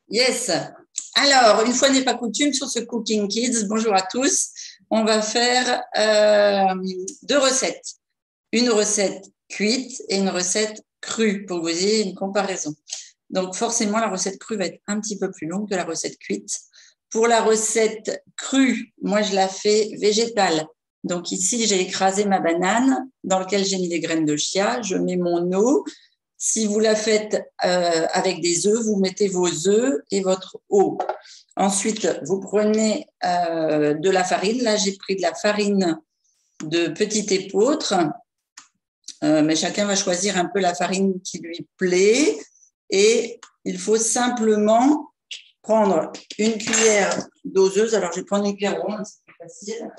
Yes. Alors, une fois n'est pas coutume, sur ce Cooking Kids, bonjour à tous. On va faire deux recettes. Une recette cuite et une recette crue pour que vous ayez une comparaison. Donc, forcément, la recette crue va être un petit peu plus longue que la recette cuite. Pour la recette crue, moi, je la fais végétale. Donc, ici, j'ai écrasé ma banane dans laquelle j'ai mis des graines de chia. Je mets mon eau. Si vous la faites avec des œufs, vous mettez vos œufs et votre eau. Ensuite, vous prenez de la farine. Là, j'ai pris de la farine de petit épeautre, mais chacun va choisir un peu la farine qui lui plaît. Et il faut simplement prendre une cuillère doseuse. Alors, je vais prendre une cuillère ronde, c'est plus facile.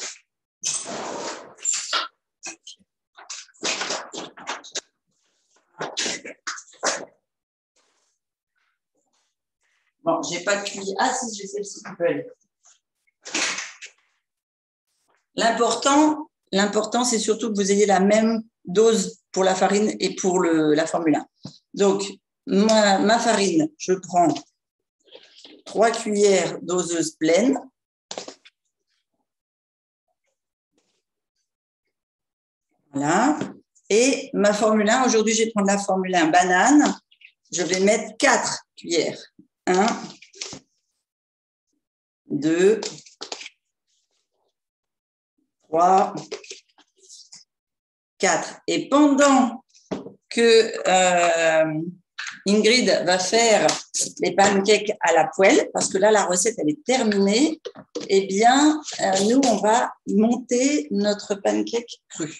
Bon, j'ai pas de cuillère. Ah si, j'ai celle-ci qui peut aller. L'important, c'est surtout que vous ayez la même dose pour la farine et pour la Formule 1. Donc, ma farine, je prends 3 cuillères doseuses pleines. Voilà. Et ma Formule 1, aujourd'hui, je vais prendre la Formule 1 banane. Je vais mettre 4 cuillères. 1, 2, 3, 4. Et pendant que Ingrid va faire les pancakes à la poêle, parce que là, la recette, elle est terminée, eh bien, nous, on va monter notre pancake cru.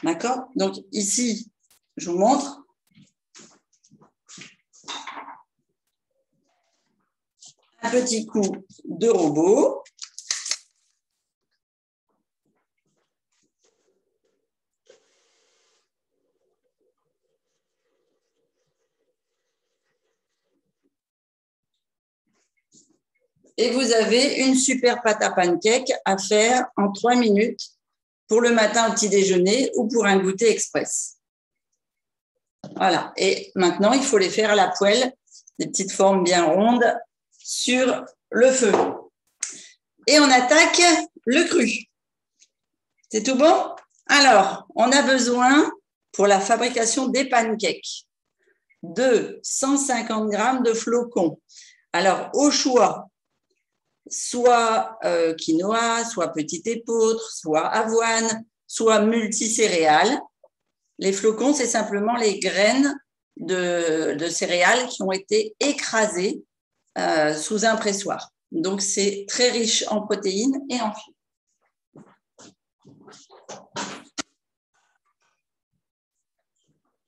D'accord? Donc, ici, je vous montre. Un petit coup de robot. Et vous avez une super pâte à pancake à faire en 3 minutes pour le matin au petit déjeuner ou pour un goûter express. Voilà. Et maintenant, il faut les faire à la poêle, des petites formes bien rondes sur le feu. Et on attaque le cru. C'est tout bon? Alors, on a besoin, pour la fabrication des pancakes, de 150 g de flocons. Alors, au choix, soit quinoa, soit petit épeautre, soit avoine, soit multicéréales. Les flocons, c'est simplement les graines de céréales qui ont été écrasées sous un pressoir. Donc, c'est très riche en protéines et en fibres.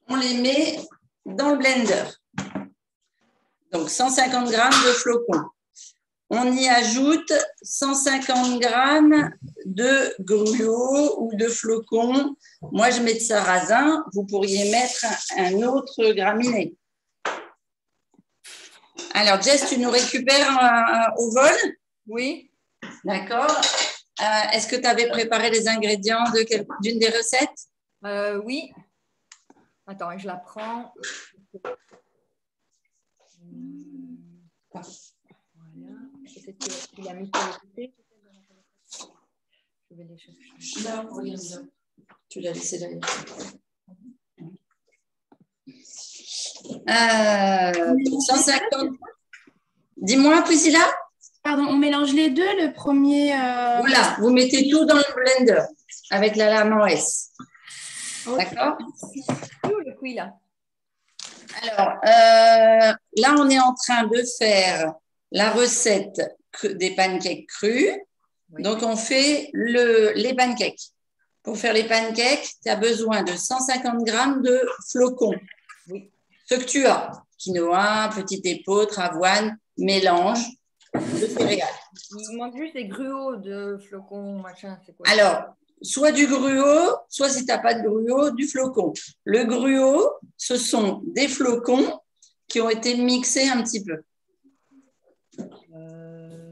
On les met dans le blender. Donc, 150 g de flocons. On y ajoute 150 g de gruau ou de flocons. Moi, je mets de sarrasin. Vous pourriez mettre un autre graminé. Alors, Jess, tu nous récupères au vol? Oui. D'accord. Est-ce que tu avais préparé les ingrédients d'une des recettes? Oui. Attends, je la prends. Voilà. Peut-être que tu l'as mis sur le côté. Je vais les chercher. Là, regarde. Tu l'as laissé là. 150. Dis-moi, Priscilla. Pardon, on mélange les deux, le premier… Voilà, vous mettez tout dans le blender avec la lame en S. Okay. D'accord? Le cuit, là. Alors, là, on est en train de faire la recette des pancakes crus. Oui. Donc, on fait les pancakes. Pour faire les pancakes, tu as besoin de 150 g de flocons. Oui. Ce que tu as, quinoa, petit épeautre, avoine, mélange de céréales. Il manque juste des gruaux de flocons, machin. C'est quoi? Alors, soit du gruau, soit si tu n'as pas de gruau, du flocon. Le gruau, ce sont des flocons qui ont été mixés un petit peu.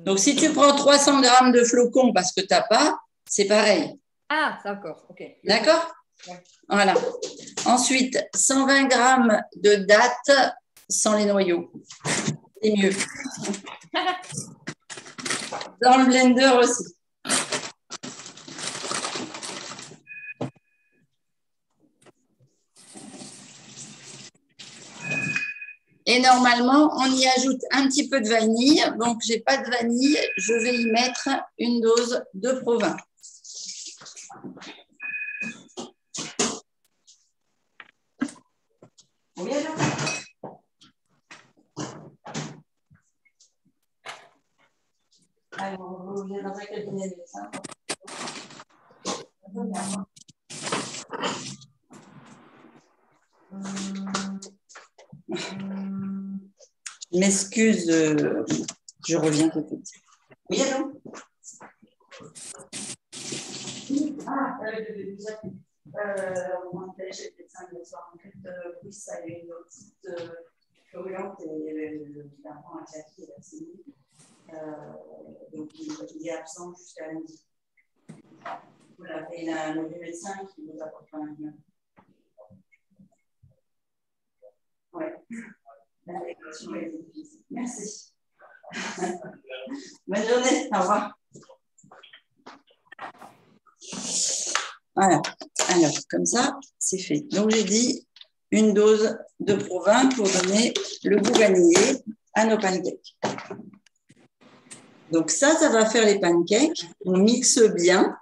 Donc, si tu prends 300 g de flocons parce que tu n'as pas, c'est pareil. Ah, d'accord, ok. D'accord? Ouais. Voilà. Ensuite, 120 g de dattes sans les noyaux. C'est mieux. Dans le blender aussi. Et normalement, on y ajoute un petit peu de vanille. Donc, je n'ai pas de vanille. Je vais y mettre une dose de Provins. Oui, alors. Alors, on vient dans un cabinet de médecin. Je m'excuse, je reviens tout de suite. Oui, allô? Ah, on m'appelle chez le médecin le soir. En fait, oui, ça a eu une petite virulente et l'enfant a claqué et a saigné. Donc, il est absent jusqu'à lundi. Voilà, et il a un nouveau médecin qui nous apporte un lien. Oui. L'intégration est difficile. Merci. Bonne journée. Au revoir. Voilà. Alors, comme ça, c'est fait. Donc, j'ai dit une dose de Provins pour donner le goût vanillé à nos pancakes. Donc, ça va faire les pancakes. On mixe bien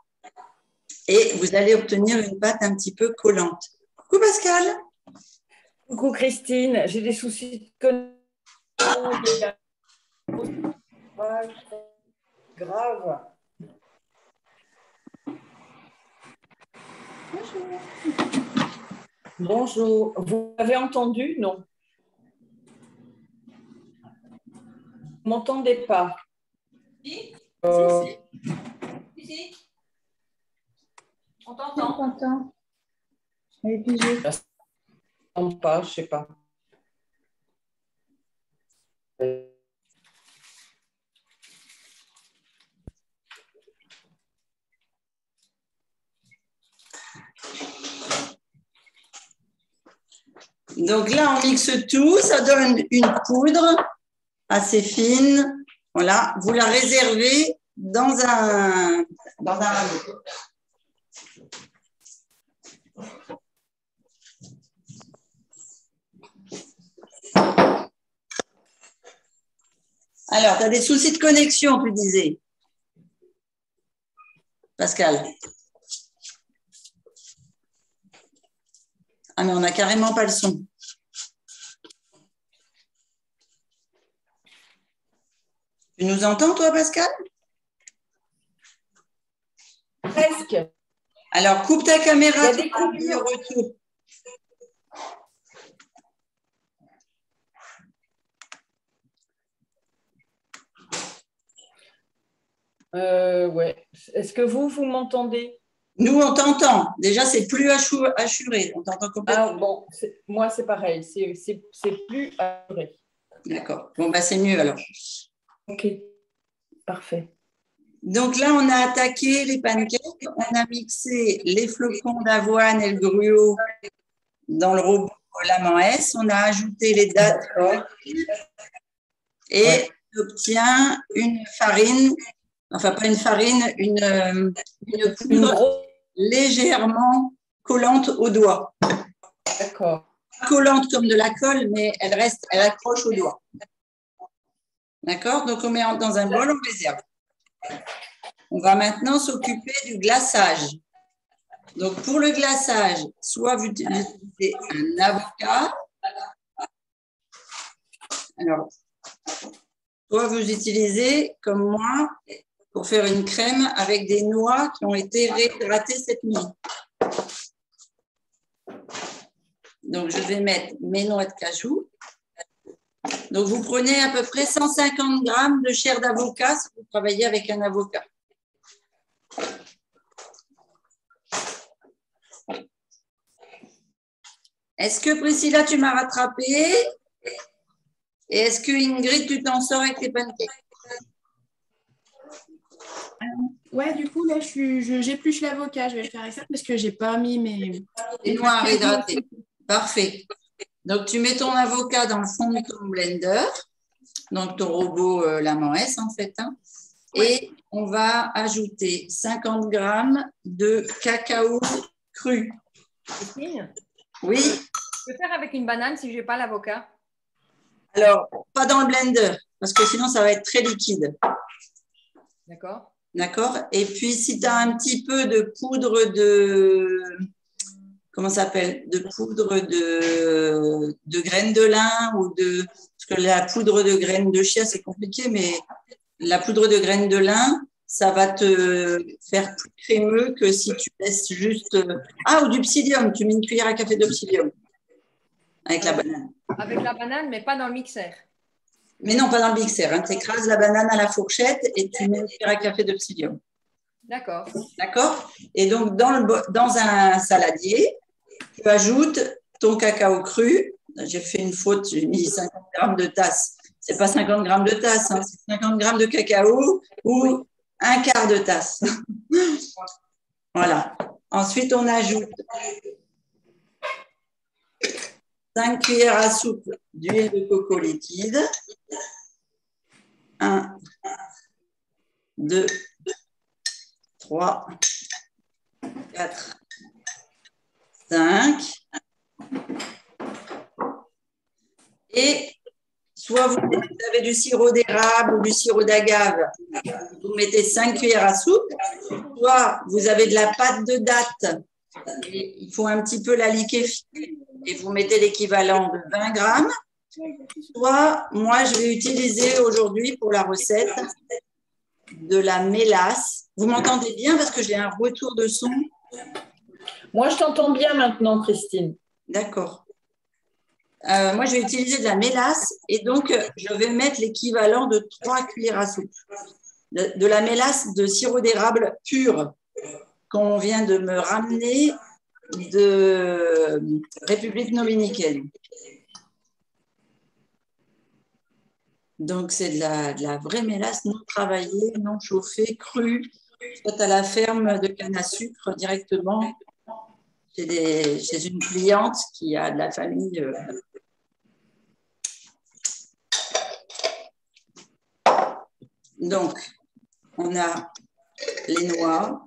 et vous allez obtenir une pâte un petit peu collante. Coucou Pascal. Coucou Christine, j'ai des soucis de connexion. Grave. Bonjour. Vous m'avez entendu? Non. Vous ne m'entendez pas? Si. Si. On On t'entend. t'entend. Elle est pigée. Je ne pas, je ne sais pas. Donc là, on mixe tout. Ça donne une poudre assez fine. Voilà. Vous la réservez dans un rameau. Alors, tu as des soucis de connexion, tu disais, Pascal. Ah, mais on n'a carrément pas le son. Tu nous entends, toi, Pascal? Presque. Alors, coupe ta caméra. Il y a des coupures. Au retour. Ouais. Est-ce que vous m'entendez? Nous, on t'entend. Déjà, c'est plus assuré. On t'entend complètement. Ah bon, moi c'est pareil, c'est plus assuré. D'accord. Bon, bah, c'est mieux alors. Ok, parfait. Donc là, on a attaqué les pancakes. On a mixé les flocons d'avoine et le gruau dans le robot lame en S. On a ajouté les dattes et on obtient une farine, enfin pas une farine, une poudre légèrement collante au doigt. D'accord. Collante comme de la colle, mais elle accroche au doigt. D'accord? Donc on met dans un bol, on réserve. On va maintenant s'occuper du glaçage. Donc pour le glaçage, soit vous utilisez un avocat, alors, soit vous utilisez, comme moi, pour faire une crème avec des noix qui ont été réhydratées cette nuit. Donc, je vais mettre mes noix de cajou. Donc, vous prenez à peu près 150 grammes de chair d'avocat si vous travaillez avec un avocat. Est-ce que Priscilla, tu m'as rattrapé? Et est-ce que Ingrid, tu t'en sors avec tes pancakes? Ouais, du coup, là, j'épluche l'avocat. Je vais le faire avec ça parce que je n'ai pas mis mes… Les noix à réhydrater. Parfait. Donc, tu mets ton avocat dans le fond de ton blender. Donc, ton robot Laman S, en fait. Hein. Et on va ajouter 50 grammes de cacao cru. Christine, Oui. je peux faire avec une banane si je n'ai pas l'avocat? Alors, pas dans le blender, parce que sinon, ça va être très liquide. D'accord. D'accord. Et puis, si tu as un petit peu de poudre de… Comment ça s'appelle? De poudre de graines de lin ou de… Parce que la poudre de graines de chia, c'est compliqué, mais la poudre de graines de lin, ça va te faire plus crémeux que si tu laisses juste… Ah, ou du psyllium. Tu mets une cuillère à café de psyllium avec la banane. Avec la banane, mais pas dans le mixeur. Mais non, pas dans le mixeur. Hein. Tu écrases la banane à la fourchette et tu mets une cuillère à café de psyllium. D'accord. D'accord? Et donc, dans un saladier, tu ajoutes ton cacao cru. J'ai fait une faute, j'ai mis 50 grammes de tasse. Ce n'est pas 50 grammes de tasse, hein, c'est 50 grammes de cacao ou un quart de tasse. Voilà. Ensuite, on ajoute 5 cuillères à soupe d'huile de coco liquide. 1, 2, 3, 4, 5. Et soit vous avez du sirop d'érable ou du sirop d'agave, vous mettez 5 cuillères à soupe. Soit vous avez de la pâte de date, et il faut un petit peu la liquéfier et vous mettez l'équivalent de 20 grammes. Soit, moi, je vais utiliser aujourd'hui pour la recette de la mélasse. Vous m'entendez bien parce que j'ai un retour de son? Moi, je t'entends bien maintenant, Christine. D'accord. Moi, je vais utiliser de la mélasse et donc je vais mettre l'équivalent de 3 cuillères à soupe. De la mélasse de sirop d'érable pur qu'on vient de me ramener de République dominicaine. Donc, c'est de la vraie mélasse non travaillée, non chauffée, crue, soit à la ferme de canne à sucre directement chez une cliente qui a de la famille. Donc, on a les noix,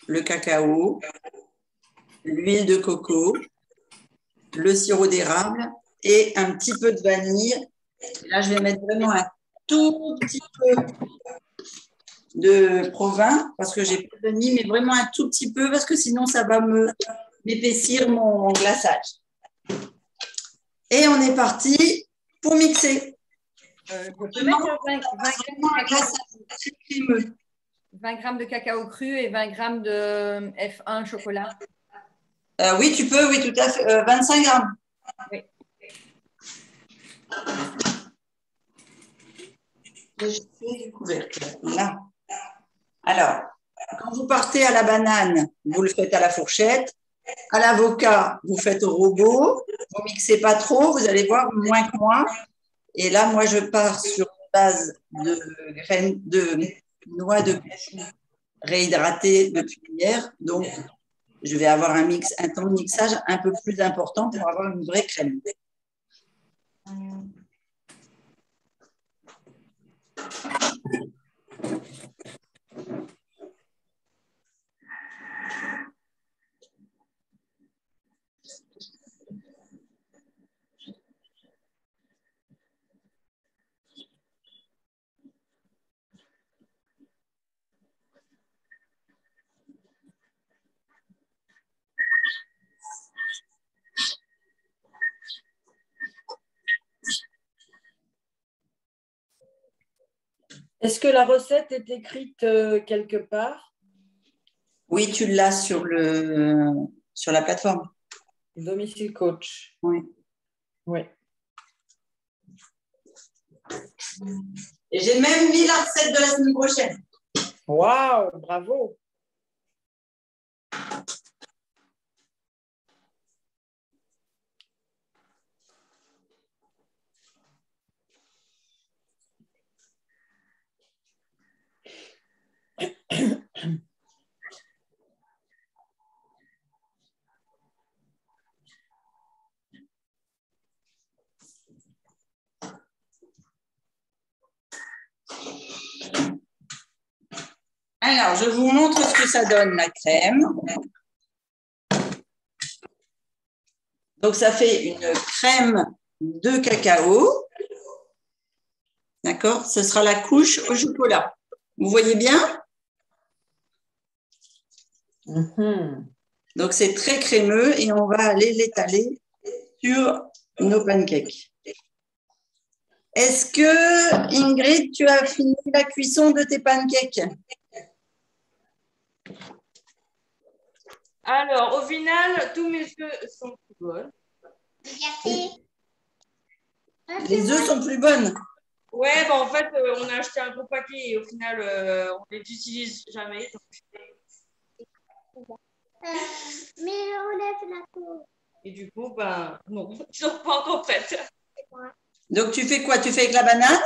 le cacao, l'huile de coco, le sirop d'érable et un petit peu de vanille. Là, je vais mettre vraiment un tout petit peu de Provins parce que j'ai pas de vanille, mais vraiment un tout petit peu parce que sinon, ça va m'épaissir mon glaçage. Et on est parti pour mixer. Je peux mettre 20 grammes de cacao cru et 20 grammes de F1 chocolat. Oui, tu peux, oui, tout à fait. 25 grammes. Oui. Je du couvercle. Là. Alors, quand vous partez à la banane, vous le faites à la fourchette. À l'avocat, vous faites au robot. Vous ne mixez pas trop, vous allez voir, moins que moi. Et là, moi, je pars sur une base de graines de noix de cajou réhydratées depuis hier. Donc, je vais avoir un temps de mixage un peu plus important pour avoir une vraie crème. Est-ce que la recette est écrite quelque part? Oui, tu l'as sur la plateforme. Domicile coach. Oui. Oui. Et j'ai même mis la recette de la semaine prochaine. Waouh, bravo. Alors, je vous montre ce que ça donne, la crème. Donc, ça fait une crème de cacao. D'accord? Ce sera la couche au chocolat. Vous voyez bien? Donc, c'est très crémeux et on va aller l'étaler sur nos pancakes. Est-ce que, Ingrid, tu as fini la cuisson de tes pancakes? Alors, au final, tous mes œufs sont plus bons. Les œufs sont plus bonnes. Ouais, en fait, on a acheté un gros paquet et au final, on les utilise jamais. Mais on lève la peau. Et du coup, non, ils sont pas encore prêtes. Donc, tu fais quoi? Tu fais avec la banane?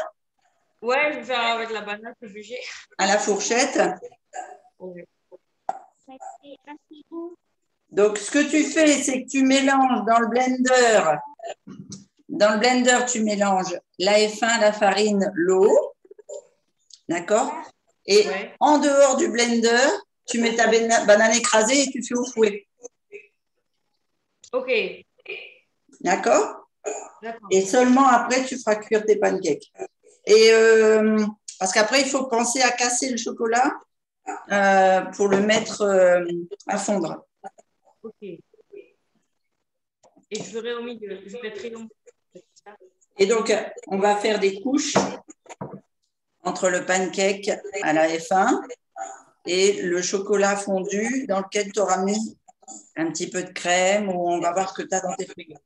Ouais, je vais faire avec la banane, le budget. À la fourchette. Ouais. Donc, ce que tu fais, c'est que tu mélanges dans le blender. Dans le blender, tu mélanges la F1, la farine, l'eau. D'accord? Et en dehors du blender, tu mets ta banane écrasée et tu fais au fouet. Ok. D'accord? D'accord. Et seulement après, tu feras cuire tes pancakes. Et parce qu'après, il faut penser à casser le chocolat pour le mettre à fondre. Ok. Et je ferai au milieu. Je mettrai au milieu. Et donc, on va faire des couches entre le pancake à la F1 et le chocolat fondu dans lequel tu auras mis un petit peu de crème ou on va voir ce que tu as dans tes frigos.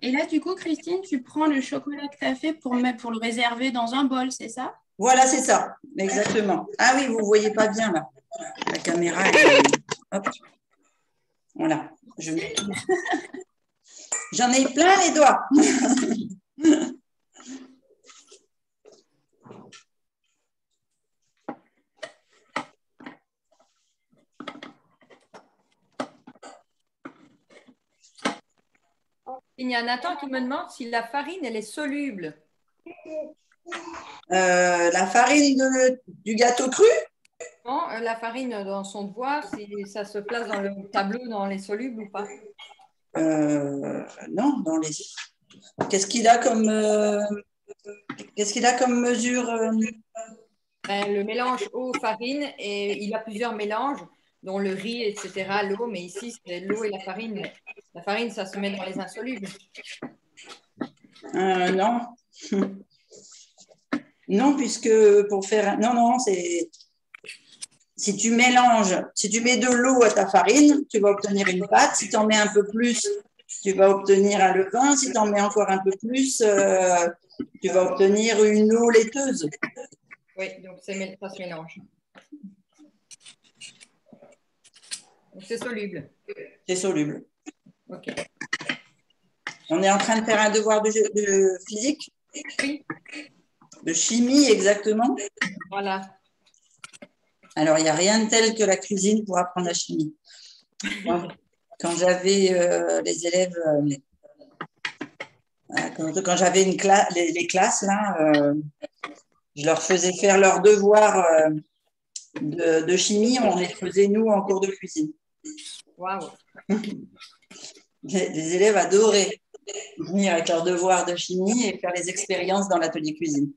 Et là, du coup, Christine, tu prends le chocolat que tu as fait pour le réserver dans un bol, c'est ça? Voilà, c'est ça, exactement. Ah oui, vous ne voyez pas bien là. La caméra, hop. Voilà, je mets tout. J'en ai plein les doigts. Il y a Nathan qui me demande si la farine, elle est soluble. La farine du gâteau cru? Non, la farine dans son devoir, si ça se place dans le tableau, dans les solubles ou pas? Non, dans les. Qu'est-ce qu'il a comme mesure? Le mélange eau-farine, et il a plusieurs mélanges, dont le riz, etc., l'eau, mais ici, c'est l'eau et la farine. La farine, ça se met dans les insolubles. Non. Non, puisque pour faire. Non, c'est. Si tu mélanges, si tu mets de l'eau à ta farine, tu vas obtenir une pâte. Si tu en mets un peu plus, tu vas obtenir un levain. Si tu en mets encore un peu plus, tu vas obtenir une eau laiteuse. Oui, donc ça se mélange. Donc c'est soluble. C'est soluble. Ok. On est en train de faire un devoir de physique? Oui. De chimie, exactement. Voilà. Alors, il n'y a rien de tel que la cuisine pour apprendre la chimie. Quand j'avais les élèves, quand j'avais les classes, là, je leur faisais faire leurs devoirs de chimie, on les faisait, nous, en cours de cuisine. Waouh. Les élèves adoraient venir avec leurs devoirs de chimie et faire les expériences dans l'atelier cuisine.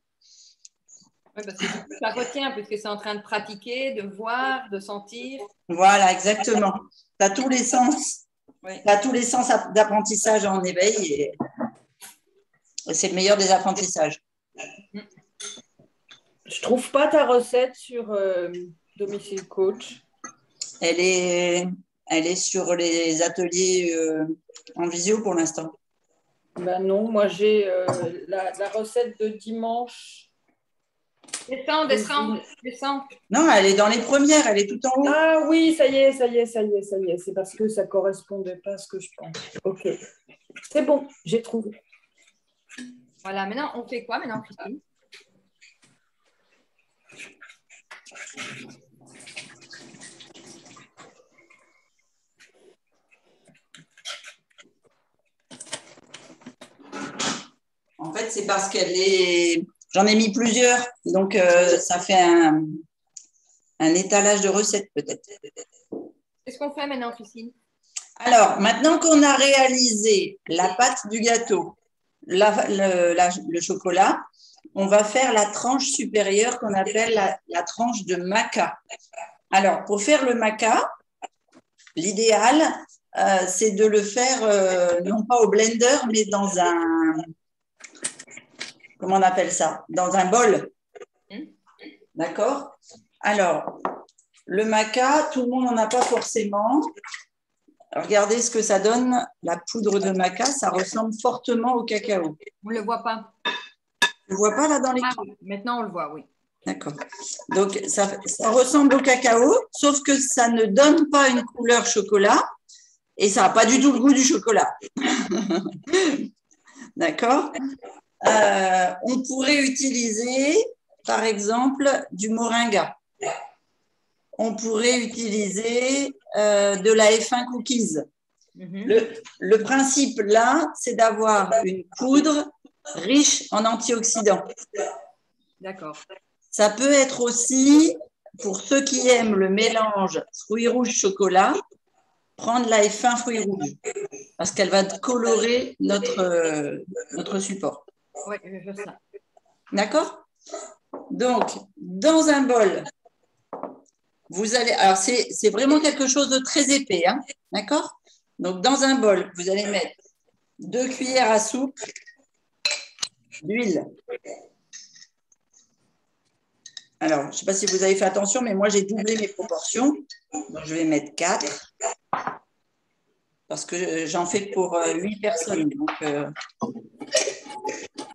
Oui, parce que ça retient, puisque c'est en train de pratiquer, de voir, de sentir. Voilà, exactement. Tu as tous les sens. Oui. Tu as tous les sens d'apprentissage en éveil et c'est le meilleur des apprentissages. Je trouve pas ta recette sur Domicile Coach. Elle est sur les ateliers en visio pour l'instant. Ben non, moi j'ai la recette de dimanche. Descends. Non, elle est dans les premières, elle est tout en haut. Ah oui, ça y est. C'est parce que ça ne correspondait pas à ce que je pense. Ok. C'est bon, j'ai trouvé. Voilà, maintenant, on fait quoi maintenant, Christine? En fait, c'est parce qu'elle est J'en ai mis plusieurs, donc ça fait un étalage de recettes peut-être. Qu'est-ce qu'on fait maintenant, Christine? Alors, maintenant qu'on a réalisé la pâte du gâteau, le chocolat, on va faire la tranche supérieure qu'on appelle la tranche de maca. Alors, pour faire le maca, l'idéal, c'est de le faire non pas au blender, mais dans un, comment on appelle ça? Dans un bol. D'accord? Alors, le maca, tout le monde n'en a pas forcément. Regardez ce que ça donne, la poudre de maca, ça ressemble fortement au cacao. On ne le voit pas. Tu ne le vois pas là dans les... Ah, maintenant, on le voit, oui. D'accord. Donc, ça ressemble au cacao, sauf que ça ne donne pas une couleur chocolat et ça n'a pas du tout le goût du chocolat. D'accord. On pourrait utiliser, par exemple, du moringa. On pourrait utiliser de la F1 cookies. Le principe là, c'est d'avoir une poudre riche en antioxydants. D'accord. Ça peut être aussi, pour ceux qui aiment le mélange fruits rouges chocolat, prendre la F1 fruits rouges parce qu'elle va colorer notre support. Oui, je vais faire ça. D'accord? Donc, dans un bol, vous allez, alors c'est vraiment quelque chose de très épais, hein, d'accord? Donc, dans un bol, vous allez mettre 2 cuillères à soupe d'huile. Alors, je ne sais pas si vous avez fait attention, mais moi, j'ai doublé mes proportions. Donc, je vais mettre 4 parce que j'en fais pour 8 personnes. Donc,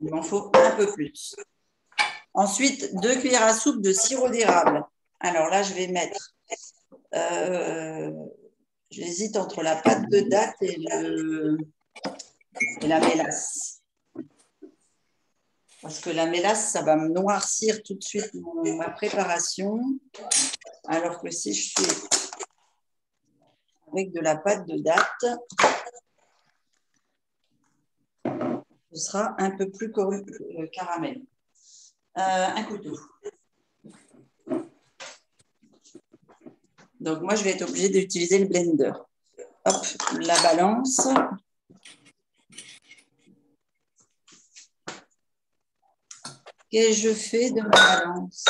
il m'en faut un peu plus. Ensuite, 2 cuillères à soupe de sirop d'érable. Alors là, je vais mettre... j'hésite entre la pâte de date et la mélasse. Parce que la mélasse, ça va me noircir tout de suite ma préparation. Alors que si je suis avec de la pâte de date, ce sera un peu plus caramel. Un couteau. Donc, moi, je vais être obligée d'utiliser le blender. Hop, la balance. Qu'est-ce que je fais de ma balance?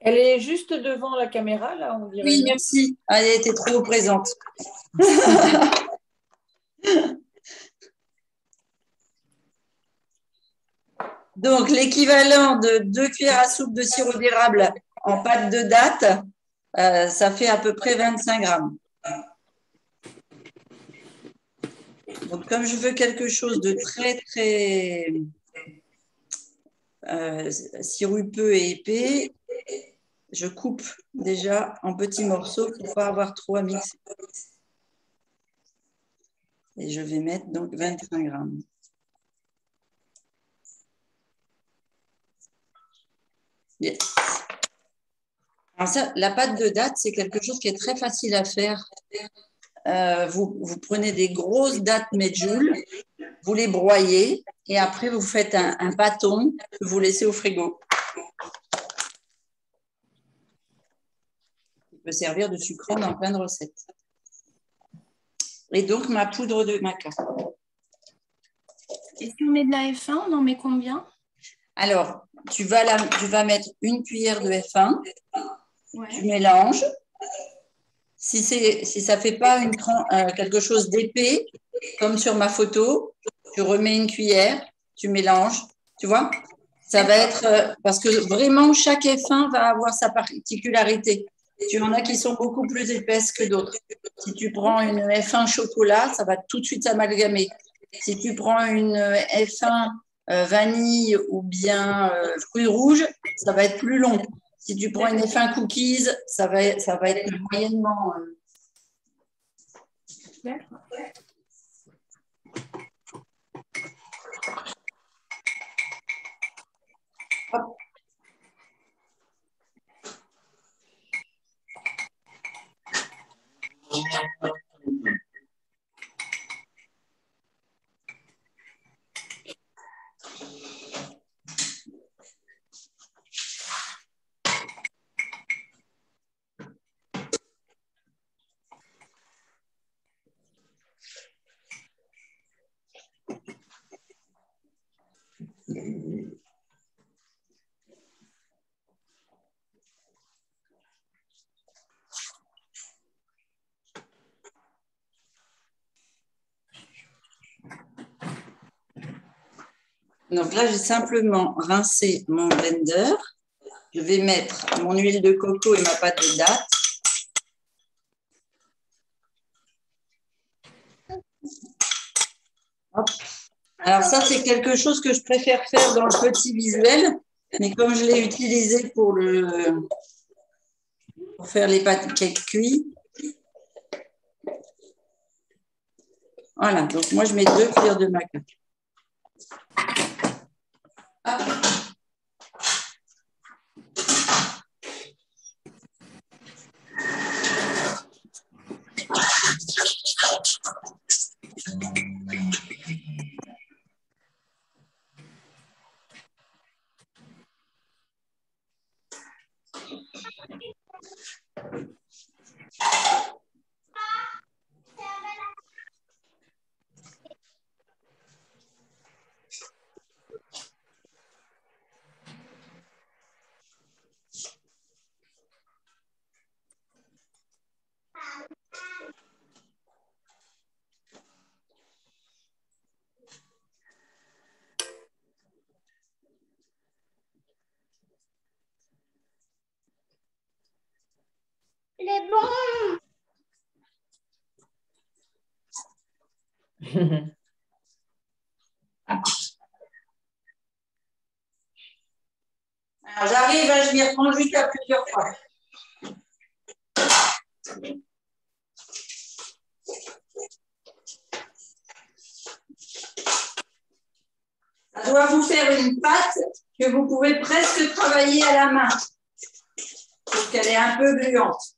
Elle est juste devant la caméra, là, on dirait. Oui, merci. Elle était trop présente. Donc, l'équivalent de 2 cuillères à soupe de sirop d'érable en pâte de date, ça fait à peu près 25 grammes. Donc, comme je veux quelque chose de très, très sirupeux et épais, je coupe déjà en petits morceaux pour ne pas avoir trop à mixer. Et je vais mettre donc 25 grammes. Yes. Alors ça, la pâte de date, c'est quelque chose qui est très facile à faire. Vous prenez des grosses dattes medjool, vous les broyez et après vous faites un bâton que vous laissez au frigo. Il peut servir de sucrant dans plein de recettes. Et donc ma poudre de maca. Et si on met de la F1, on en met combien? Alors, tu vas mettre 1 cuillère de F1, Ouais. tu mélanges. Si ça ne fait pas quelque chose d'épais, comme sur ma photo, tu remets 1 cuillère, tu mélanges, tu vois? Ça va être, parce que vraiment, chaque F1 va avoir sa particularité. Tu en as qui sont beaucoup plus épaisses que d'autres. Si tu prends une F1 chocolat, ça va tout de suite s'amalgamer. Si tu prends une F1 vanille ou bien fruits rouges, ça va être plus long. Si tu prends une F1 cookies, ça va être moyennement. D'accord. Hop. Donc là, j'ai simplement rincé mon blender. Je vais mettre mon huile de coco et ma pâte de date. Hop. Alors ça, c'est quelque chose que je préfère faire dans le petit visuel, mais comme je l'ai utilisé pour faire les pancakes cuits. Voilà, donc moi, je mets 2 cuillères de maca. Hop. Il est bon. Alors, j'arrive, je m'y reprends juste à plusieurs fois. Ça doit vous faire une pâte que vous pouvez presque travailler à la main. Parce qu'elle est un peu gluante.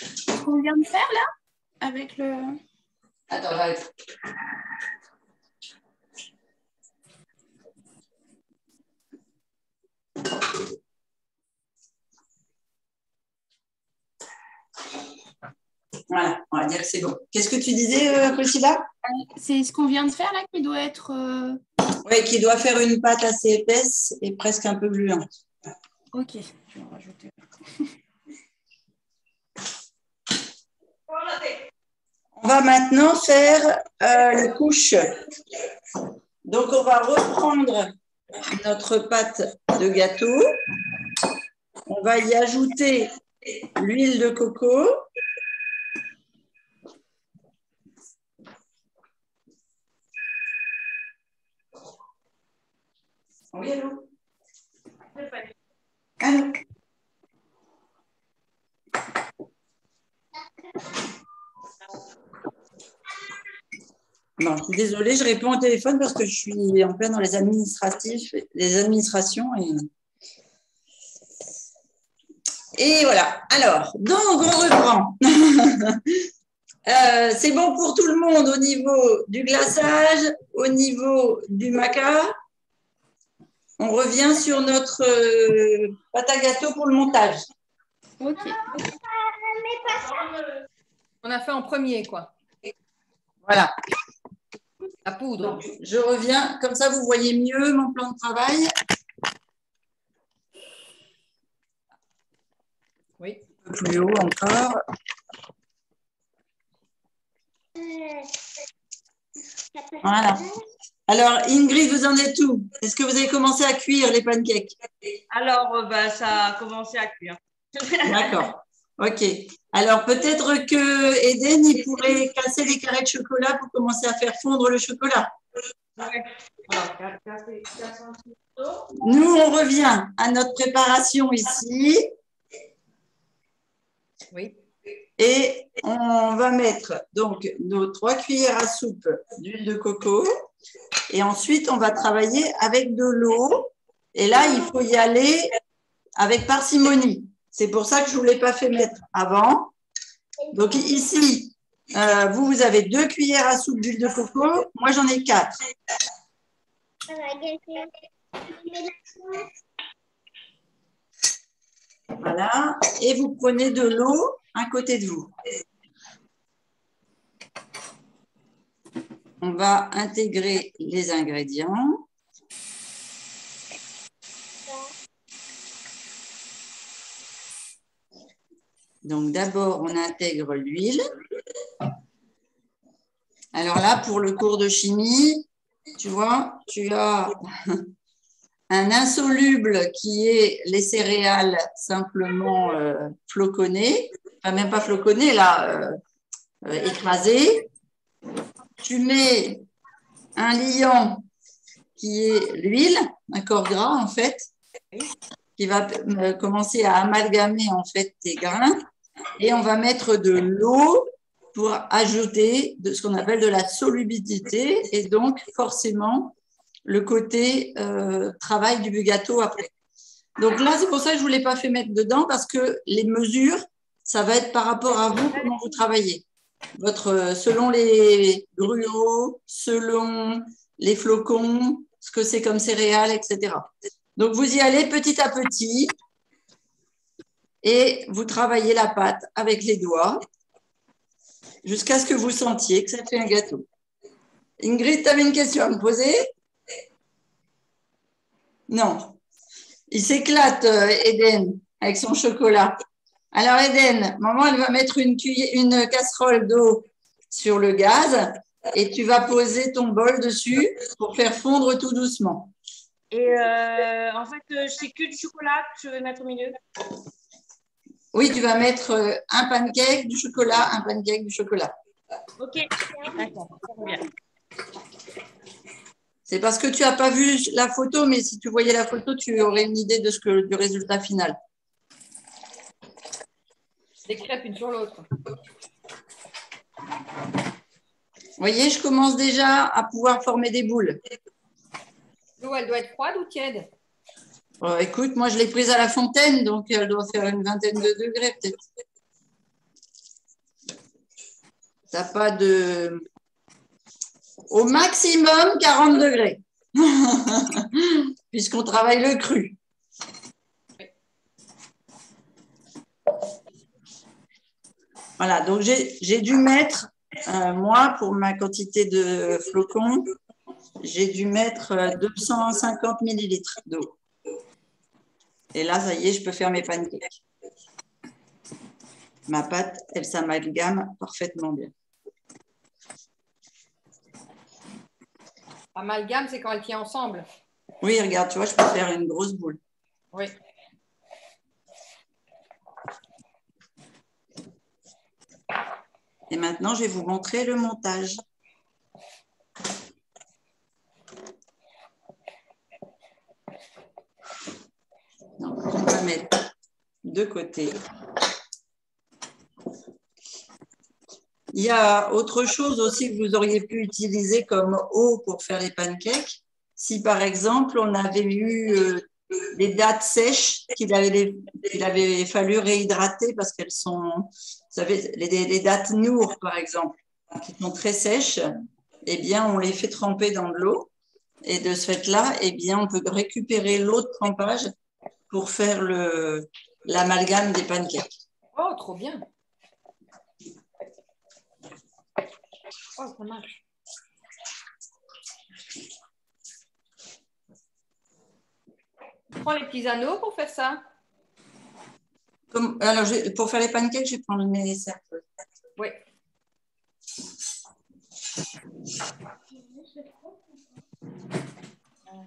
Ce qu'on vient de faire là, avec le... Attends, j'arrive. Voilà, on va dire que c'est bon. Qu'est-ce que tu disais, Priscilla? C'est ce qu'on vient de faire là qui doit être... Oui, qui doit faire une pâte assez épaisse et presque un peu gluante. Ok, je vais en rajouter. On va maintenant faire les couches. Donc, on va reprendre notre pâte de gâteau. On va y ajouter l'huile de coco. Oui, allô? Allô? Bon, je suis désolée, je réponds au téléphone parce que je suis en plein dans les administrations. Et voilà. Alors, donc, on reprend. C'est bon pour tout le monde au niveau du glaçage, au niveau du maca. On revient sur notre pâte à gâteau pour le montage. Ok. On a fait en premier, quoi. Voilà. La poudre. Donc, je reviens, comme ça vous voyez mieux mon plan de travail. Oui. Un peu plus haut encore. Voilà. Alors, Ingrid, vous en êtes où? Est-ce que vous avez commencé à cuire les pancakes? Alors, ça a commencé à cuire. D'accord. OK. Alors, peut-être que Eden, il pourrait casser les carrés de chocolat pour commencer à faire fondre le chocolat. Ouais. Alors, casser un petit peu. Nous, on revient à notre préparation ici. Oui. Et on va mettre donc nos 3 cuillères à soupe d'huile de coco. Et ensuite, on va travailler avec de l'eau. Et là, il faut y aller avec parcimonie. C'est pour ça que je ne vous l'ai pas fait mettre avant. Donc ici, vous avez 2 cuillères à soupe d'huile de coco. Moi, j'en ai 4. Voilà. Et vous prenez de l'eau à côté de vous. on va intégrer les ingrédients. Donc, d'abord, on intègre l'huile. Alors là, pour le cours de chimie, tu vois, tu as un insoluble qui est les céréales simplement floconnées, enfin même pas floconnées, là, écrasées. Tu mets un liant qui est l'huile, un corps gras en fait, qui va commencer à amalgamer en fait tes grains. Et on va mettre de l'eau pour ajouter de ce qu'on appelle de la solubilité et donc forcément le côté travail du gâteau après. Donc là, c'est pour ça que je ne vous l'ai pas fait mettre dedans parce que les mesures, ça va être par rapport à vous, comment vous travaillez. Selon les gruaux, selon les flocons, ce que c'est comme céréales, etc. Donc vous y allez petit à petit et vous travaillez la pâte avec les doigts jusqu'à ce que vous sentiez que ça fait un gâteau. Ingrid, tu avais une question à me poser? Non. Il s'éclate, Eden, avec son chocolat. Alors, Eden, maman, elle va mettre une casserole d'eau sur le gaz et tu vas poser ton bol dessus pour faire fondre tout doucement. Et en fait, c'est que du chocolat que je vais mettre au milieu. Oui, tu vas mettre un pancake, du chocolat, un pancake, du chocolat. Ok, d'accord, ça va bien. C'est parce que tu n'as pas vu la photo, mais si tu voyais la photo, tu aurais une idée du résultat final. Des crêpes une sur l'autre. Vous voyez, je commence déjà à pouvoir former des boules. L'eau, elle doit être froide ou tiède? Écoute, moi, je l'ai prise à la fontaine, donc elle doit faire une vingtaine de degrés peut-être. T'as pas de... Au maximum, 40 degrés. Puisqu'on travaille le cru. Voilà, donc j'ai dû mettre, moi, pour ma quantité de flocons, j'ai dû mettre 250 millilitres d'eau. Et là, ça y est, je peux faire mes pancakes. Ma pâte, elle s'amalgame parfaitement bien. Amalgame, c'est quand elle tient ensemble. Oui, regarde, tu vois, je peux faire une grosse boule. Oui. Et maintenant, je vais vous montrer le montage. Donc, on va mettre de côté. Il y a autre chose aussi que vous auriez pu utiliser comme eau pour faire les pancakes. Si par exemple, on avait eu des dattes sèches qu'il avait fallu réhydrater parce qu'elles sont, vous savez, les dattes Nour par exemple, qui sont très sèches, eh bien, on les fait tremper dans de l'eau. Et de ce fait-là, eh bien, on peut récupérer l'eau de trempage pour faire l'amalgame des pancakes. Oh, trop bien. Oh, ça marche. Tu prends les petits anneaux pour faire ça? Alors, pour faire les pancakes, je vais prendre mes cercles. Oui. Je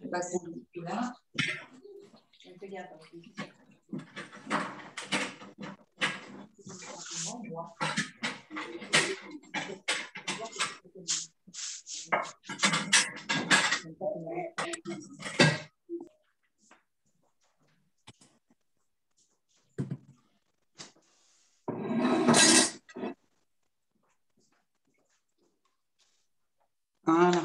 vais passer là. Voilà.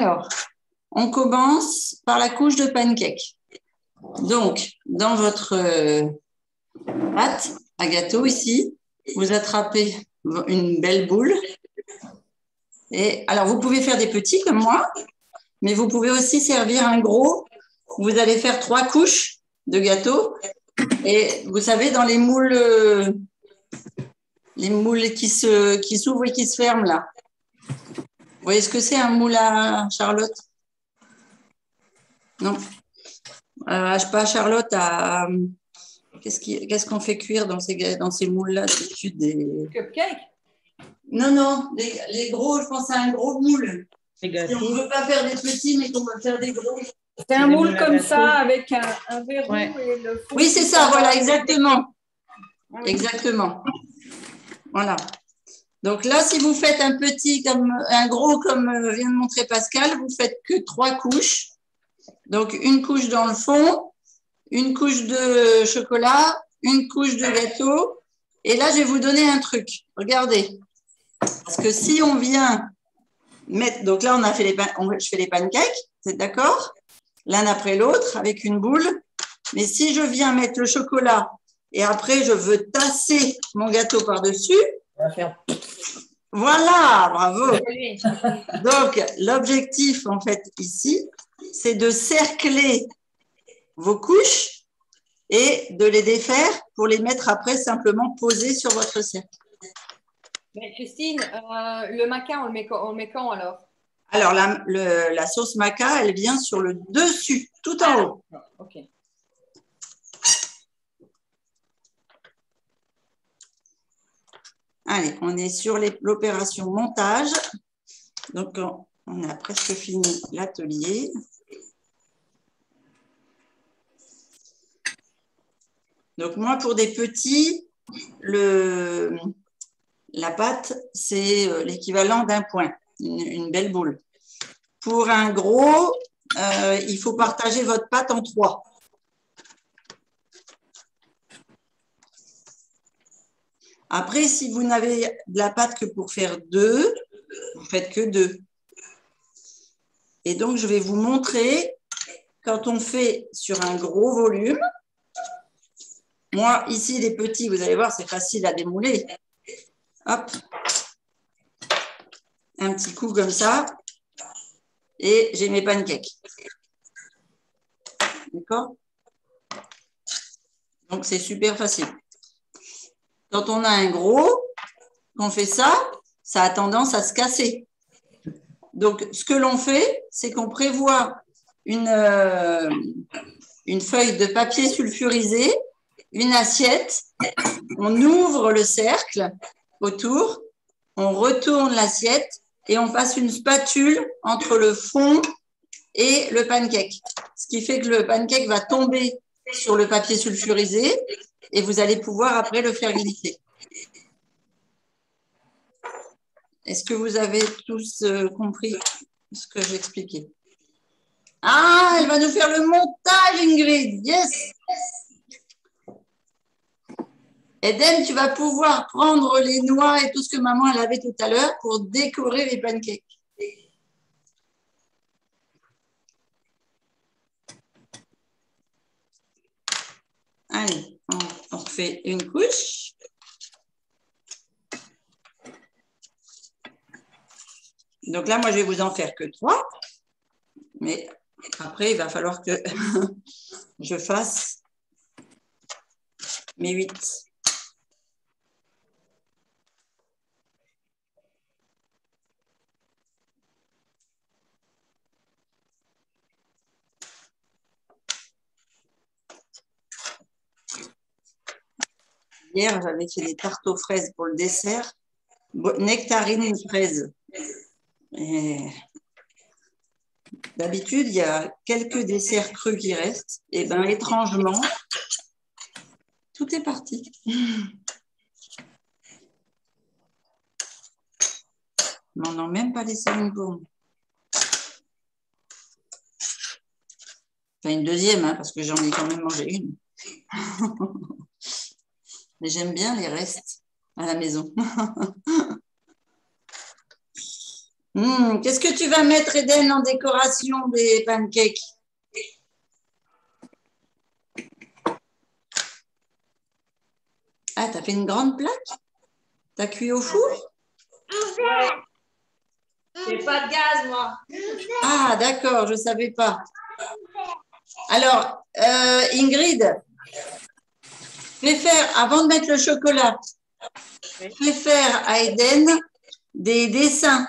Alors, on commence par la couche de pancake. Donc, dans votre pâte à gâteau ici, vous attrapez une belle boule. Et alors, vous pouvez faire des petits comme moi, mais vous pouvez aussi servir un gros. Vous allez faire 3 couches de gâteau. Et vous savez, dans les moules qui s'ouvrent et qui se ferment là. Vous voyez ce que c'est un moule à Charlotte? Non. Pas Charlotte, à... Qu'est-ce qu'on fait cuire dans ces moules-là dessus des... Cupcake? Non, les gros, je pense à un gros moule. Les Si gâteaux. on ne veut pas faire des petits, mais qu'on va faire des gros. C'est un des moule moules à comme gâteau. ça, avec un verrou Ouais. et le fond. Oui, c'est ça, voilà, exactement. Exactement. Voilà. Donc là, si vous faites un gros comme vient de montrer Pascal, vous faites que 3 couches. Donc une couche dans le fond, une couche de chocolat, une couche de gâteau. Et là, je vais vous donner un truc. Regardez. Parce que si on vient mettre... Donc là, je fais les pancakes, c'est d'accord? L'un après l'autre, avec une boule. Mais si je viens mettre le chocolat et après, je veux tasser mon gâteau par-dessus, On va faire... voilà, bravo. Oui. Donc, l'objectif, en fait, ici, c'est de cercler vos couches et de les défaire pour les mettre après simplement posées sur votre cercle. Mais Christine, le maca, on le met quand alors? Alors, la sauce maca, elle vient sur le dessus, tout en haut. Ok. Allez, on est sur l'opération montage. Donc, on a presque fini l'atelier. Donc, moi, pour des petits, la pâte, c'est l'équivalent d'un point, une belle boule. Pour un gros, il faut partager votre pâte en 3. Après, si vous n'avez de la pâte que pour faire 2, vous faites que 2. Et donc, je vais vous montrer quand on fait sur un gros volume. Moi, ici, les petits, vous allez voir, c'est facile à démouler. Hop. Un petit coup comme ça. Et j'ai mes pancakes. D'accord? Donc, c'est super facile. Quand on a un gros, on fait ça, ça a tendance à se casser. Donc, ce que l'on fait, c'est qu'on prévoit une feuille de papier sulfurisé, une assiette, on ouvre le cercle autour, on retourne l'assiette et on passe une spatule entre le fond et le pancake. Ce qui fait que le pancake va tomber sur le papier sulfurisé et vous allez pouvoir après le faire glisser. Est-ce que vous avez tous compris ce que j'expliquais? Ah, elle va nous faire le montage, Ingrid. Yes! Eden, tu vas pouvoir prendre les noix et tout ce que maman elle avait tout à l'heure pour décorer les pancakes. Allez, on refait une couche. Donc là, moi, je vais vous en faire que 3. Mais après, il va falloir que je fasse mes 8. Hier, j'avais fait des tartes aux fraises pour le dessert. Nectarine fraise. D'habitude, il y a quelques desserts crus qui restent. Et bien, étrangement, tout est parti. Ils m'en ont même pas laissé une pour moi. Enfin, une deuxième, hein, parce que j'en ai quand même mangé une. Mais j'aime bien les restes à la maison. Qu'est-ce que tu vas mettre, Eden, en décoration des pancakes? Ah, tu as fait une grande plaque? Tu as cuit au four? J'ai pas de gaz, moi. Ah, d'accord, je ne savais pas. Alors, Ingrid, fais faire, avant de mettre le chocolat, fais faire à Eden des dessins.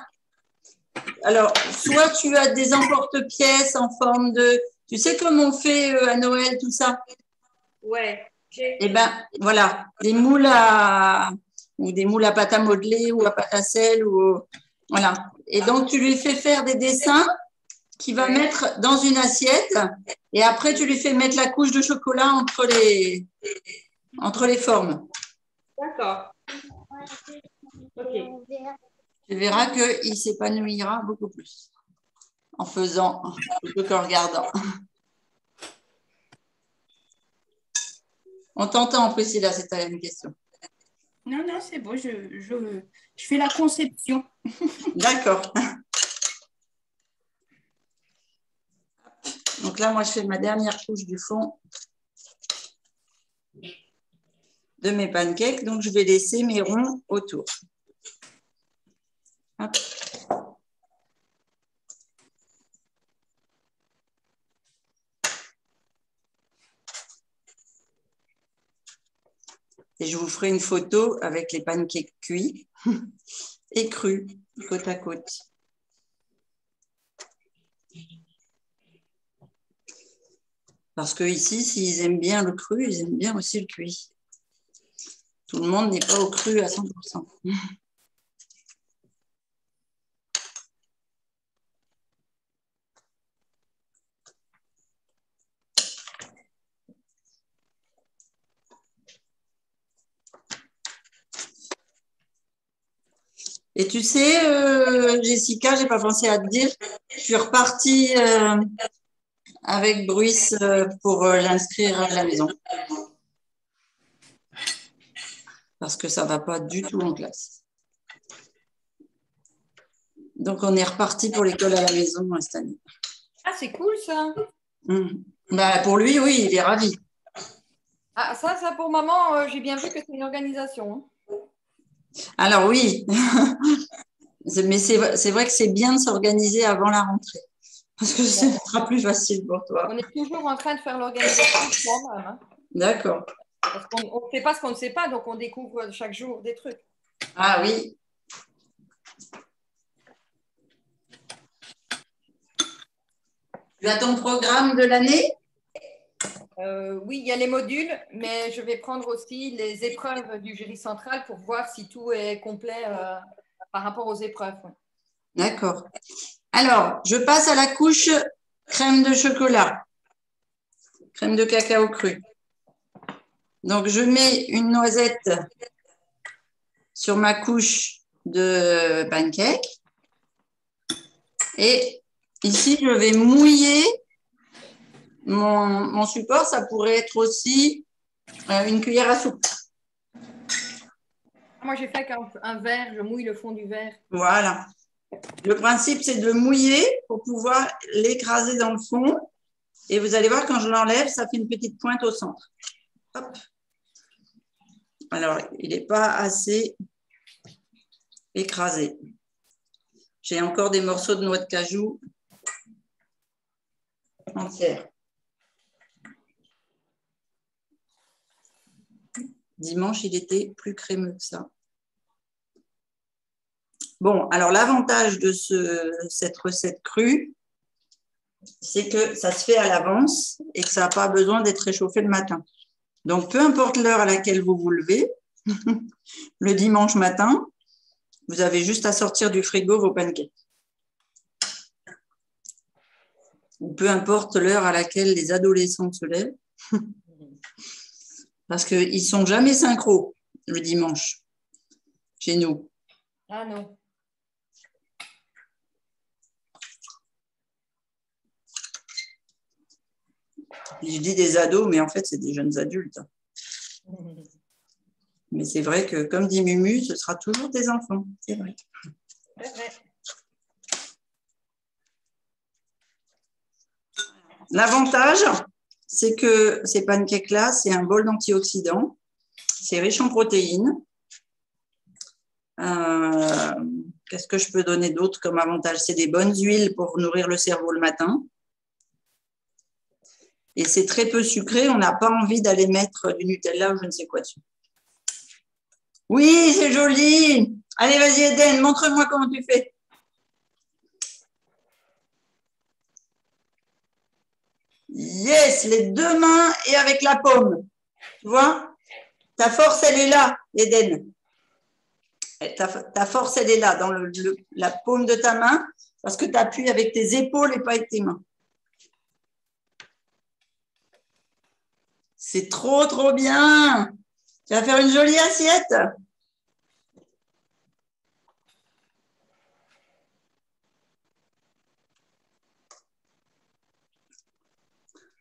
Alors, soit tu as des emporte-pièces en forme de… Tu sais comme on fait à Noël, tout ça? Ouais. Eh bien, voilà, des moules à… ou des moules à pâte à modeler ou à pâte à sel. Voilà. Et donc, tu lui fais faire des dessins qu'il va mettre dans une assiette et après, tu lui fais mettre la couche de chocolat entre les formes. D'accord. Ok. Tu verras qu'il s'épanouira beaucoup plus en faisant plutôt qu'en regardant. On t'entend, Priscilla, si tu as une question. Non, non, c'est bon, je fais la conception. D'accord. Donc là, moi, je fais ma dernière couche du fond de mes pancakes. Donc, je vais laisser mes ronds autour. Hop. Et je vous ferai une photo avec les pancakes cuits et crus, côte à côte. Parce que ici, s'ils aiment bien le cru, ils aiment bien aussi le cuit. Tout le monde n'est pas au cru à 100%. Et tu sais, Jessica, je n'ai pas pensé à te dire, je suis repartie avec Bruce pour l'inscrire à la maison. Parce que ça ne va pas du tout en classe. Donc, on est reparti pour l'école à la maison cette année. Ah, c'est cool ça. Bah, pour lui, oui, il est ravi. Ah, ça pour maman, j'ai bien vu que c'est une organisation. Alors oui, mais c'est vrai que c'est bien de s'organiser avant la rentrée. Parce que ce sera plus facile pour toi. On est toujours en train de faire l'organisation quand même. D'accord. Parce qu'on ne fait pas ce qu'on ne sait pas, donc on découvre chaque jour des trucs. Ah oui. Tu as ton programme de l'année? Oui, il y a les modules, mais je vais prendre aussi les épreuves du jury central pour voir si tout est complet par rapport aux épreuves. D'accord. Alors, je passe à la couche crème de chocolat, crème de cacao cru. Donc, je mets une noisette sur ma couche de pancake. Et ici, je vais mouiller mon support. Ça pourrait être aussi une cuillère à soupe. Moi, j'ai fait un verre, je mouille le fond du verre. Voilà. Le principe, c'est de le mouiller pour pouvoir l'écraser dans le fond. Et vous allez voir, quand je l'enlève, ça fait une petite pointe au centre. Hop. Alors, il n'est pas assez écrasé. J'ai encore des morceaux de noix de cajou entières. Dimanche, il était plus crémeux que ça. Bon, alors l'avantage de cette recette crue, c'est que ça se fait à l'avance et que ça n'a pas besoin d'être réchauffé le matin. Donc, peu importe l'heure à laquelle vous vous levez, le dimanche matin, vous avez juste à sortir du frigo vos pancakes. Ou peu importe l'heure à laquelle les adolescents se lèvent, parce qu'ils ne sont jamais synchro le dimanche, chez nous. Ah non. Je dis des ados, mais en fait, c'est des jeunes adultes. Mais c'est vrai que, comme dit Mumu, ce sera toujours des enfants. C'est vrai. C'est vrai. L'avantage, c'est que ces pancakes-là, c'est un bol d'antioxydants. C'est riche en protéines. Qu'est-ce que je peux donner d'autre comme avantage? C'est des bonnes huiles pour nourrir le cerveau le matin. Et c'est très peu sucré. On n'a pas envie d'aller mettre du Nutella ou je ne sais quoi dessus. Oui, c'est joli. Allez, vas-y, Eden, montre-moi comment tu fais. Yes, les deux mains et avec la paume. Tu vois? Ta force, elle est là, Eden. Ta force, elle est là, dans la paume de ta main, parce que tu appuies avec tes épaules et pas avec tes mains. C'est trop, trop bien. Tu vas faire une jolie assiette.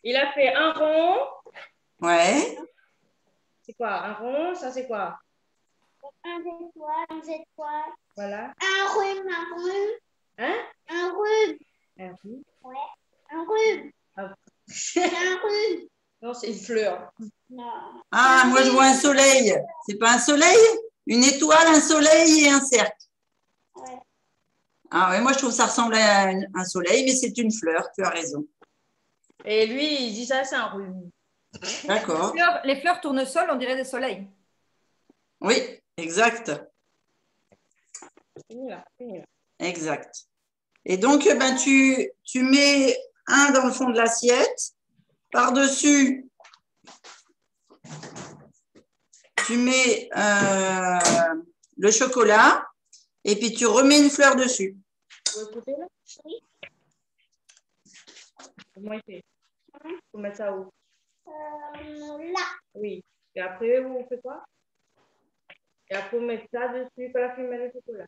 Il a fait un rond. Ouais. C'est quoi? Un rond, ça c'est quoi? Un étoile, deux étoiles. Voilà. Un rhume, un rhume. Hein? Un rhume. Un rond. Ouais. Un rhume. Ah. Un rhume. Non, c'est une fleur. Non. Ah, moi, je vois un soleil. C'est pas un soleil? Une étoile, un soleil et un cercle. Ouais. Ah ouais, moi, je trouve que ça ressemble à un soleil, mais c'est une fleur. Tu as raison. Et lui, il dit ça, c'est un rhume. D'accord. Les fleurs tournesol, on dirait des soleils. Oui, exact. Fini là, fini là. Exact. Et donc, ben, tu mets un dans le fond de l'assiette. Par-dessus, tu mets le chocolat et puis tu remets une fleur dessus. Tu veux écouter là? Oui. Comment il fait? Faut mettre ça où? Là. Oui. Et après, on fait quoi? Et après, on met ça dessus, pour la fumer le chocolat.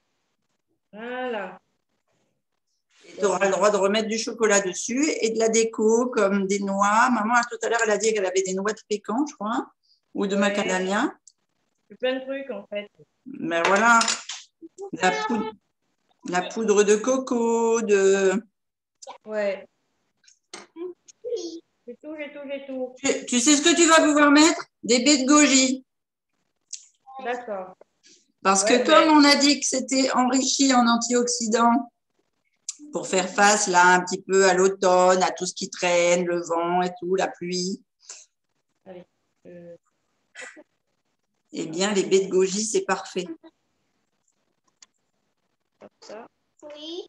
Voilà. Tu auras le droit de remettre du chocolat dessus et de la déco comme des noix. Maman, tout à l'heure, elle a dit qu'elle avait des noix de pécan, je crois, ou de Ouais. macadamia. C'est plein de trucs en fait. Ben voilà, la poudre de coco, de… Ouais. Oui. J'ai tout, j'ai tout, j'ai tout. Tu sais ce que tu vas pouvoir mettre? Des baies de goji. D'accord. Parce Ouais, que comme on a dit que c'était enrichi en antioxydants pour faire face là un petit peu à l'automne, à tout ce qui traîne, le vent et tout, la pluie, Allez. eh bien les baies de goji, c'est parfait. Comme ça. Oui.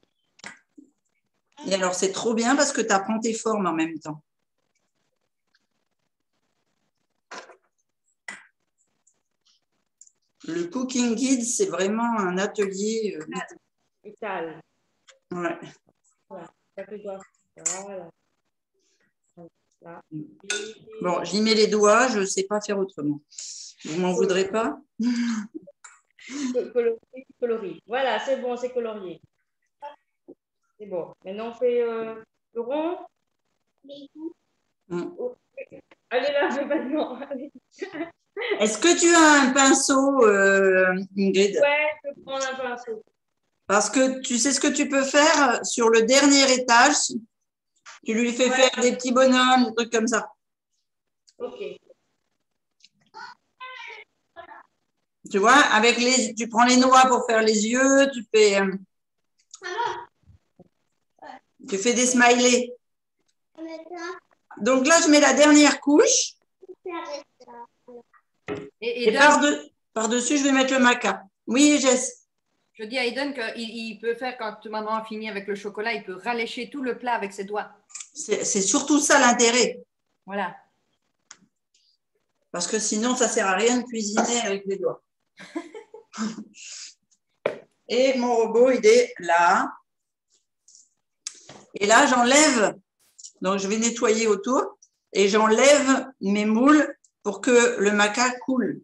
Et alors c'est trop bien parce que tu apprends tes formes en même temps. Le Cooking Kids, c'est vraiment un atelier. Étale. Ouais. Voilà. Ça te doit. Voilà. Là. Bon, j'y mets les doigts, je ne sais pas faire autrement. Vous m'en voudrez pas? Coloris. Voilà, c'est bon, c'est colorié. C'est bon. Maintenant, on fait le rond. Oui. Allez là, je vais maintenant. Est-ce que tu as un pinceau, Ingrid? Ouais, je vais prendre un pinceau. Parce que tu sais ce que tu peux faire sur le dernier étage. Tu lui fais faire des petits bonhommes, des trucs comme ça. Ok. Tu vois, tu prends les noix pour faire les yeux, tu fais des smileys. Donc là, je mets la dernière couche. Et Et par-dessus, je vais mettre le maca. Oui, Jess. je dis à Aiden qu'il peut faire, quand maman a fini avec le chocolat, il peut ralécher tout le plat avec ses doigts. C'est surtout ça l'intérêt. Voilà. Parce que sinon, ça ne sert à rien de cuisiner avec les doigts. Et mon robot, il est là. Et là, j'enlève. Donc, je vais nettoyer autour. Et j'enlève mes moules pour que le maca coule.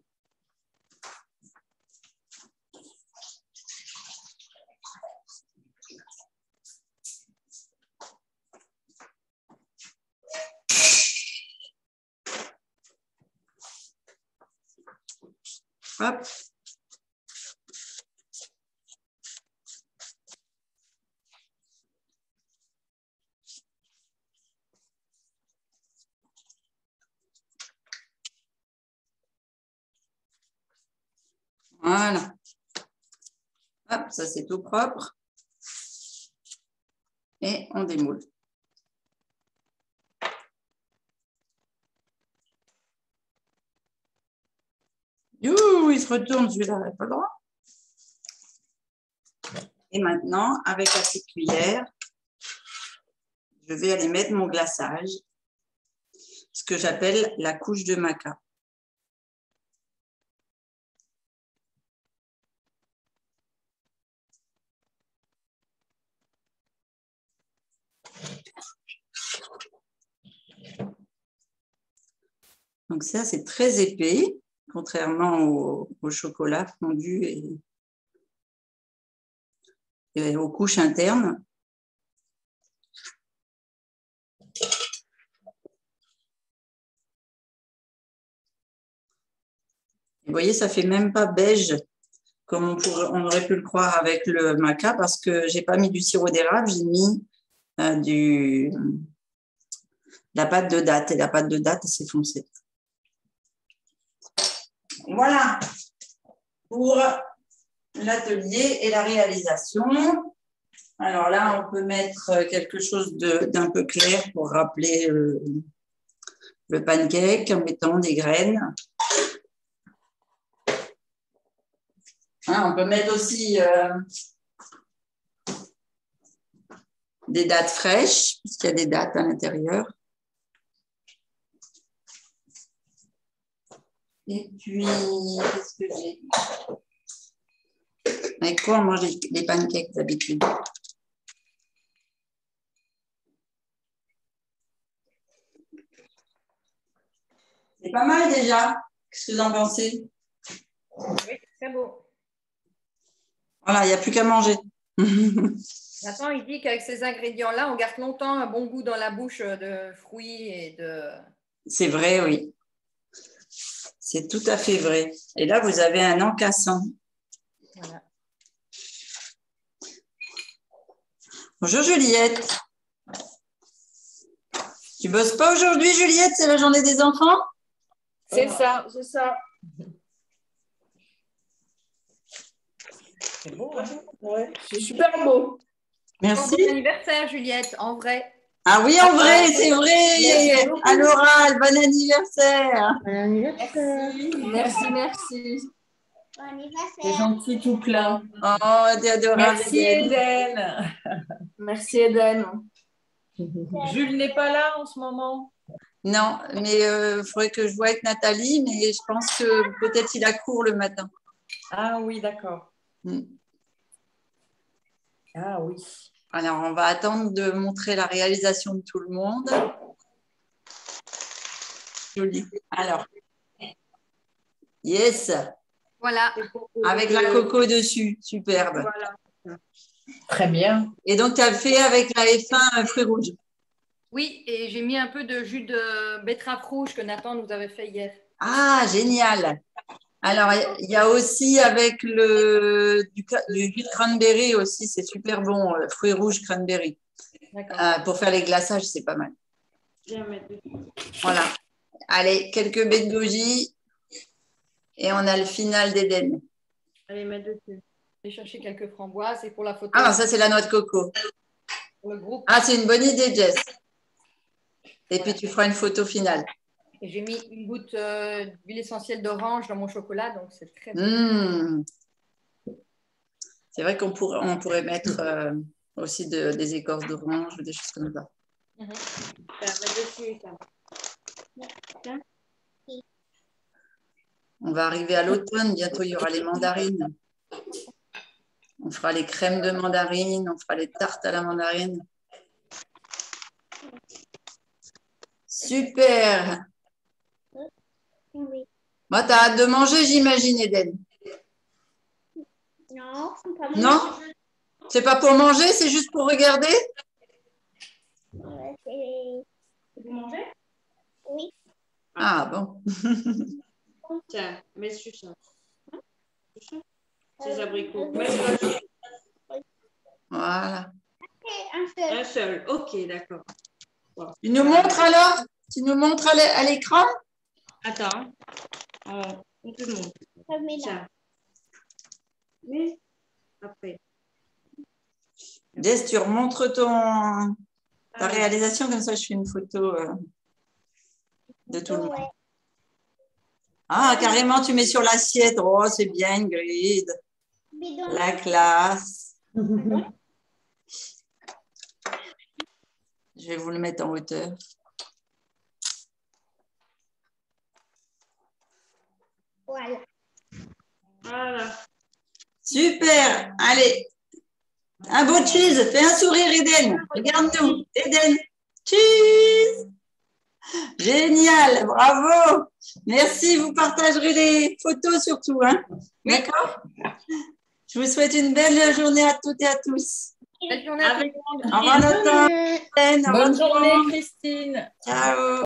Hop. Hop, ça c'est tout propre. Et on démoule. Youhou, il se retourne, celui-là, il n'a pas le droit. Et maintenant, avec la petite cuillère, je vais aller mettre mon glaçage, ce que j'appelle la couche de maca. Donc ça, c'est très épais, contrairement au chocolat fondu et aux couches internes. Vous voyez, ça fait même pas beige, comme on aurait pu le croire avec le maca, parce que j'ai pas mis du sirop d'érable, j'ai mis la pâte de date. Et la pâte de date, c'est foncé. Voilà pour l'atelier et la réalisation. Alors là, on peut mettre quelque chose d'un peu clair pour rappeler le pancake en mettant des graines. On peut mettre aussi des dattes fraîches, puisqu'il y a des dattes à l'intérieur. Et puis, qu'est-ce que j'ai? Avec quoi on mange les pancakes d'habitude? C'est pas mal déjà. Qu'est-ce que vous en pensez? Oui, c'est beau. Voilà, il n'y a plus qu'à manger. Maintenant, il dit qu'avec ces ingrédients-là, on garde longtemps un bon goût dans la bouche de fruits et de... C'est vrai, oui. C'est tout à fait vrai. Et là, vous avez un encassant. Voilà. Bonjour Juliette. Tu bosses pas aujourd'hui, Juliette? C'est la journée des enfants? C'est ça, c'est ça. C'est beau, hein? Ouais, c'est super beau. Merci. Bon anniversaire, Juliette, en vrai. Ah oui, en vrai, c'est vrai. Merci beaucoup. À l'oral, bon anniversaire. Bon anniversaire. Merci, merci. Bon anniversaire. C'est gentil tout plein. Oh, t'es adorable. Merci Eden. Eden. Merci Eden. Jules n'est pas là en ce moment. Non, mais il faudrait que je voie avec Nathalie, mais je pense que peut-être il a cours le matin. Ah oui, d'accord. Mm. Ah oui. Alors, on va attendre de montrer la réalisation de tout le monde. Joli. Alors, yes, Voilà. avec la coco dessus, superbe. Voilà. Très bien. Et donc, tu as fait avec la F1 fruits rouges. Oui, et j'ai mis un peu de jus de betterave rouge que Nathan nous avait fait hier. Ah, génial. Alors, il y a aussi avec du jus de cranberry aussi, c'est super bon, fruits rouges cranberry. D'accord. Pour faire les glaçages, c'est pas mal. Je vais mettre dessus. Voilà. Allez, quelques baies de goji et on a le final d'Éden. Allez, mettre dessus. J'ai cherché quelques framboises et pour la photo, Ah, ça, c'est la noix de coco. pour le groupe. Ah, c'est une bonne idée, Jess. Et puis, tu feras une photo finale. Et j'ai mis une goutte d'huile essentielle d'orange dans mon chocolat, donc c'est très bon. Mmh. C'est vrai qu'on pourrait mettre aussi des écorces d'orange ou des choses comme ça. Ça va mettre dessus, ça. On va arriver à l'automne, bientôt il y aura les mandarines. On fera les crèmes de mandarine, on fera les tartes à la mandarine. Super. Oui. Moi, tu as hâte de manger, j'imagine, Eden. Non, c'est pas Non? C'est pas pour manger, c'est juste pour regarder? Vous mangez? Oui. Ah bon. Tiens, mets sur ça. Ces abricots. Voilà. Un seul. Un seul. Ok, d'accord. Tu nous montres alors? Tu nous montres à l'écran? après. Jess, tu remontres ta réalisation, comme ça je fais une photo de tout le monde. Ouais. Ah, carrément, tu mets sur l'assiette. Oh, c'est bien, Ingrid. Bidon. La classe. Je vais vous le mettre en hauteur. Voilà. Voilà. Super. Allez. Un beau cheese. Fais un sourire, Eden. Regarde-nous. Eden. Cheese. Génial. Bravo. Merci. Vous partagerez les photos surtout. Hein. D'accord? Je vous souhaite une belle journée à toutes et à tous. Belle journée à tout le monde. Au revoir, Nathan. Au revoir, Bonne tout le journée, monde. Christine. Ciao.